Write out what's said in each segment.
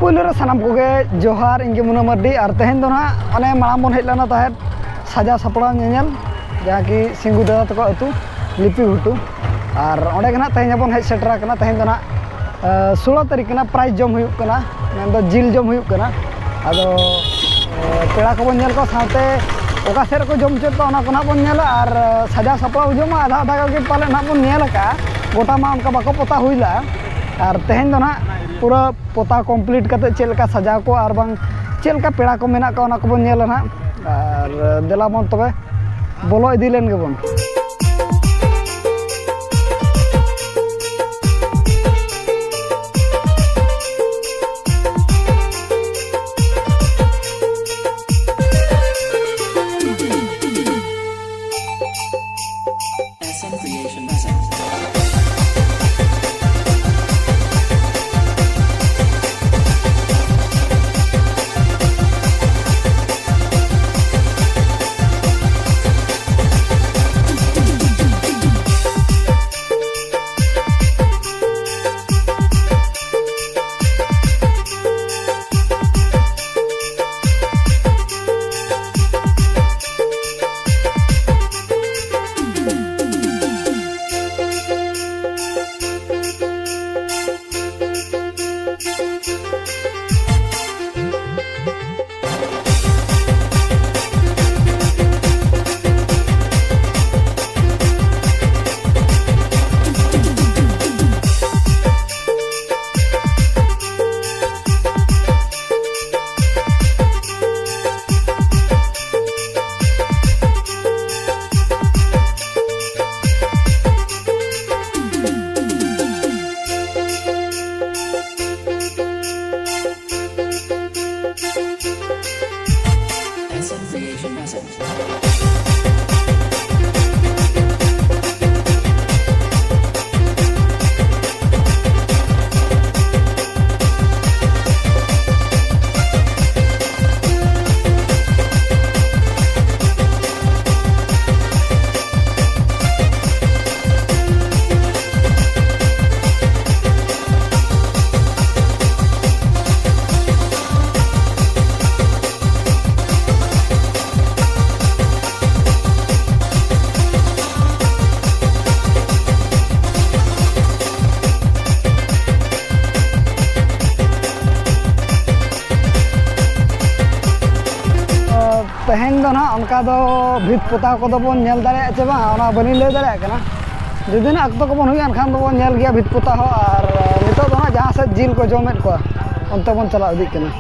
पुल सानाम कोगे जोहार इंगे मुना मर्डी और तेहन दो ना अने मांग बन हेलना तहत सजा सपड़ा नेल जहाँ कि सिंगू दादा तक अतु लिपि घुटू और ओंडे के ना तेहन बन हेज सेटरा कना तेहन दो ना 16 तारीख ना प्राइज जम हुयुक कना मेन जिल जम हुयुक कना आदो पेड़ा को बन नेल को साथे ओका सेर को जम चेत ओना को ना बन नेल और सजा सपड़ा जमा आधा आधा के पाले ना बन नेल का गोटा मा उनका बाको पता हुइला और तेहन दो ना पूरा पोता कम्प्लीट करते चेलका सजा को और बांग चेलका पेड़ा को मेना को ना को बन नेल ना और देला बन तबे बोलो इदी लेन गे बन तेहन दो ना उनका दो भित पोता को दो बन नेल दारे चे बा ओना बनी ले दारे कना जुदिन अक्तो को बन हुई अनखान दो बन नेल गया भित पोता हो और नितो दो ना जहां से जिल को जमेट को उनते बन चला इदी कना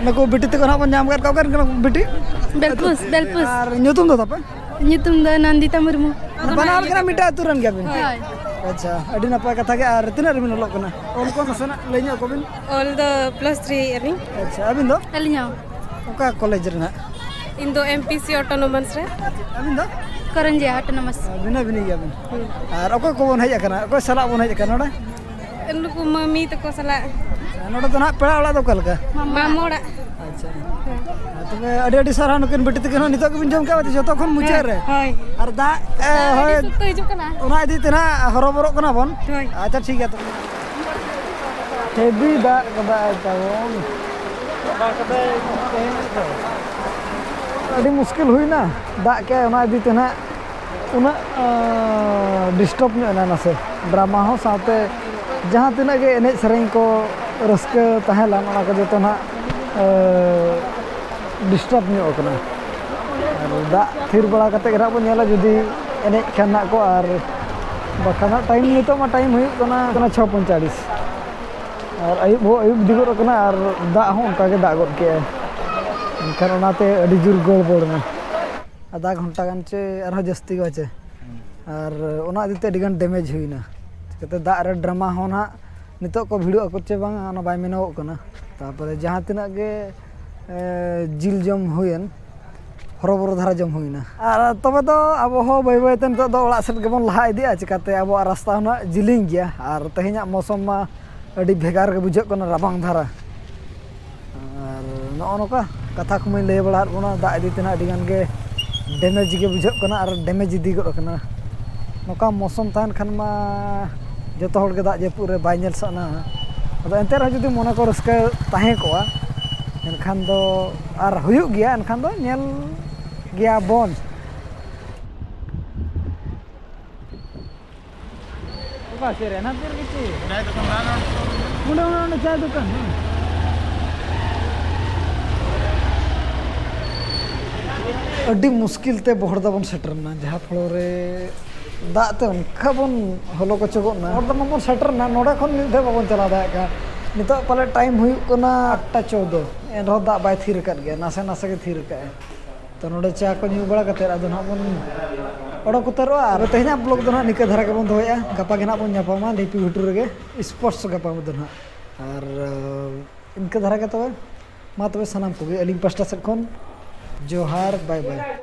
Naku biti teko nak nyam kat kau kan kena biti? Belpus. Ar nyutum tu apa? Nyutum da Nandita Murmu. Banal kena mita aturan kya bin? Hai. Acha, adi napa kata ke ar tina rin lok kena. Ol ko nasana lenya ko bin? All the +3 earning. Acha, abin do? Alinya. Oka college rena. Indo MPC Autonomous re. Abin do? Karanje Autonomous. Bina bini kya bin? Ar oka ko bon hai kana? Oka sala bon hai kana na? Enuku mami teko sala. Noda to na pera ola do kalka. Mama oda. Acha. Tome adi sarah nukin biti teko nitok bin jom ka bati joto khon mucher re. Hai. Ar da hoy Sukto hijuk kana. ona idi tina horo boro kana bon. Hai. Acha ठीक है तो heavy da kada acha bon da kada adi muskil hui na da ke ona idi tina una disturb nya na nase drama ho saate jahan tina ge enej sereng ko raska tahelan ona ko joto na disturb nya kana ar da thir bala kate gra bon nyala judi enej khana ko ar bakana time nito ma time huyuk kana 6:45 ᱟᱨ ᱟᱹᱭᱩᱵ ᱫᱤᱜᱚᱫ ᱠᱟᱱᱟ ᱟᱨ ᱫᱟᱜ ᱦᱚᱸ ᱚᱱᱠᱟ ᱜᱮ ᱫᱟᱜ ᱜᱚᱫ ᱠᱮᱜᱼᱟᱭ ᱮᱱᱠᱷᱟन ᱚᱱᱟᱛᱮ ᱟᱹᱰᱤ ᱡᱳᱨ ᱜᱚᱲᱵᱚᱲ ᱮᱱᱟ आधा घंटा गान चे आरो जस्ती गो चे और ओना इदीते अडी गान डैमेज हुईना चिकाते दाग रे ड्रामा हो ना नितो को भिडियो ako चे बांग ओना बाय मेनोग कना तारपरे जहां तिना गे जिल जम हुयन हरबरो धारा जम हुईना और तबे तो अब हो बाय बाय ते नितो दो ओड़ा सेट गेबन लहा इदिया चिकाते अब रास्ता होना जिलिंग गया और तेहेना मौसम मा अडी भेगार गे बुझक कना राबांग धारा और नोका कथा को मैं लay बड़ा बोना दाग इदी तेना अडी गान गे डैमेज गे बुझक कना और डैमेज इदी गड कना नोका मौसम तान खान मा जतो हर गे दाग जेपुर रे बाय नेल सना अदो एंते रह जदि मने को रस्का ताहे कोआ एनखान दो आर हुयुग गया एनखान दो नेल गया बोन ओका सेरे ना तेर किछि चाय दुकान मुंडे चाय दुकान अड्डी मुश्किल ते बहरदा बन सेटरना जहाँ फल रे दाते उनका बन हलो को चगोना बहरदा बन सेटरना नोडा खन निदे बाबन चला दाए का नितो पाले टाइम हुयुग कना 8:14 एन रह दा बाय थीर कर गया नासे नासे के थीर का तो नोडे चा को न्यू बड़ा कते अदो ना बन ओडो कुतरो आर तेहना ब्लॉग दो ना निके धारा के बन दोया गपा के ना बन जापामा डीपी हुटुर रे स्पोर्ट्स गपा मद ना और इनके धारा के तो मा तबे सनाम को अलिंग पास्टा से खन जोहार बाय बाय।